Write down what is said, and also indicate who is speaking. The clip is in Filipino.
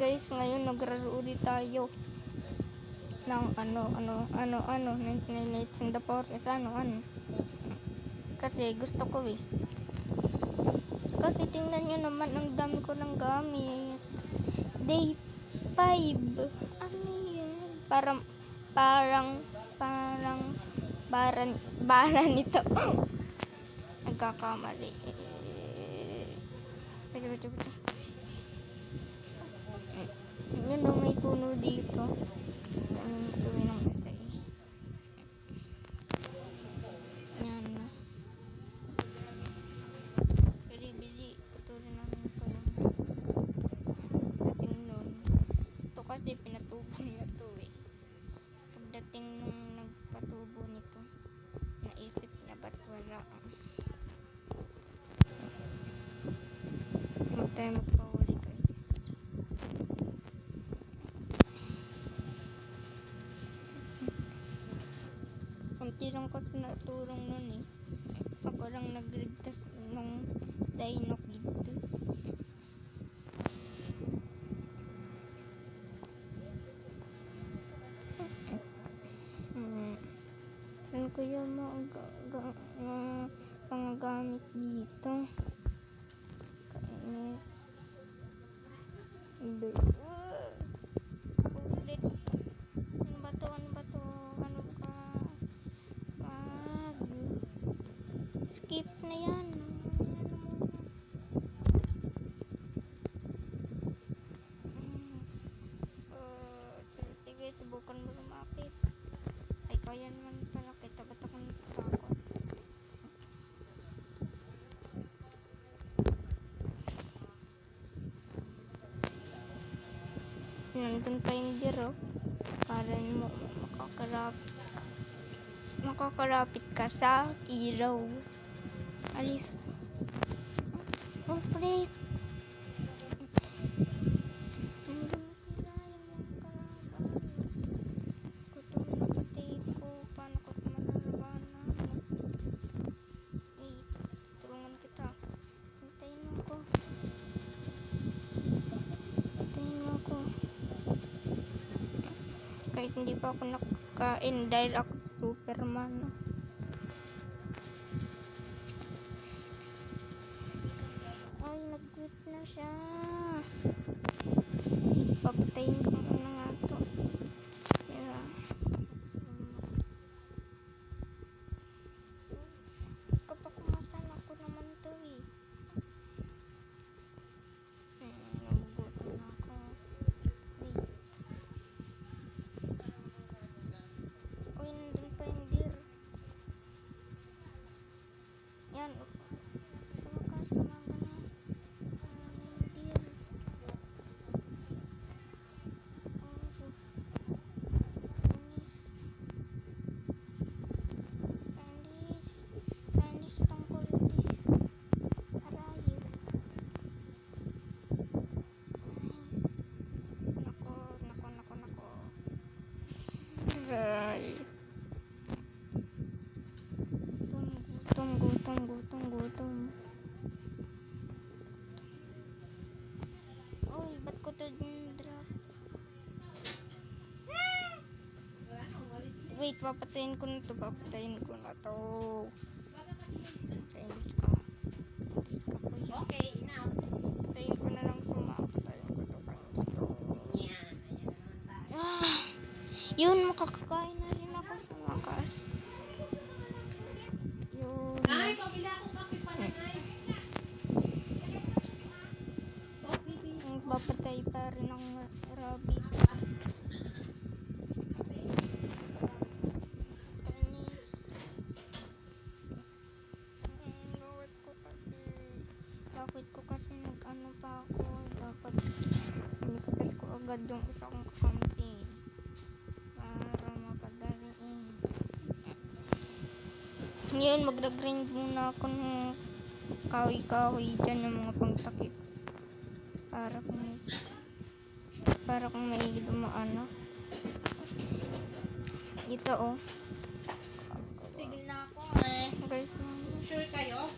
Speaker 1: guys, ngayon naglaro ulit tayo ng ano, 99 in the forest, kasi gusto ko eh. Kasi tingnan nyo naman, ang dami ko ng gamit. Day 5. Ano yan? Parang bara nito. Nagkakamali. Baca. Yun o, may puno dito. Ito ng isa eh. Yan na. Bili. Patuloy namin ko yung dating nun. Ito kasi pinatubo niya to eh. Pagdating nung nagpatubo nito, naisip na ba't wala. Huwag tayo magpahuli guys. Kunti lang kasi natulong nun eh. Ako lang nagligtas ng dino kid. Ano kaya mga gamit dito? Kainis. Ulit. Ano ba to? Ano ka? Skip na yan. Sige, subukan mo lumapit. Ay, kaya naman pala kita. Ba't ako natakot? Nandun pa yung deer, oh. Para mo makakarapit ka sa ilaw. Alis. Oh, freak. Nandun na sila yung mga kalaban. Gutom na pati ko. Paano ko malalabanan? Wait, tulungan kita. Hintayin mo ako. Kahit hindi pa ako nakakain dahil ako Superman. Ay, nag-quit na siya. Papatayin ko muna nga to. Yeah. Kapag kumasan ako naman to eh. Nagugutom na ako. Wait. Uy, nandun pa yung deer. Yan. Sumaga na. Yung deer. Panis tungkol this. Arayo. Nako. Ay. Gutom. Uy, ba't ko to drop? Wait, papatayin ko na to. Thanks ka po yun.
Speaker 2: Okay, enough.
Speaker 1: Patayin ko na lang to. Mapatayin ko to.
Speaker 2: Yeah.
Speaker 1: Yun, makakakain na rin ako sa wakas. Yun.
Speaker 2: Ay, pabila ako kape pa na, ay.
Speaker 1: Papatay pa rin ang rabbit. Bakit ko kasi nag-ano pa ako. Dapat iniktas ko agad yung isa kong kakampi. Para mapadaliin. Ngayon, magra-grind muna ako ng kahoy-kahoy dyan ng mga pangtakip. Para kung may dumaan. Ito oh.
Speaker 2: Sige na ako eh.
Speaker 1: Guys,
Speaker 2: Sure kayo?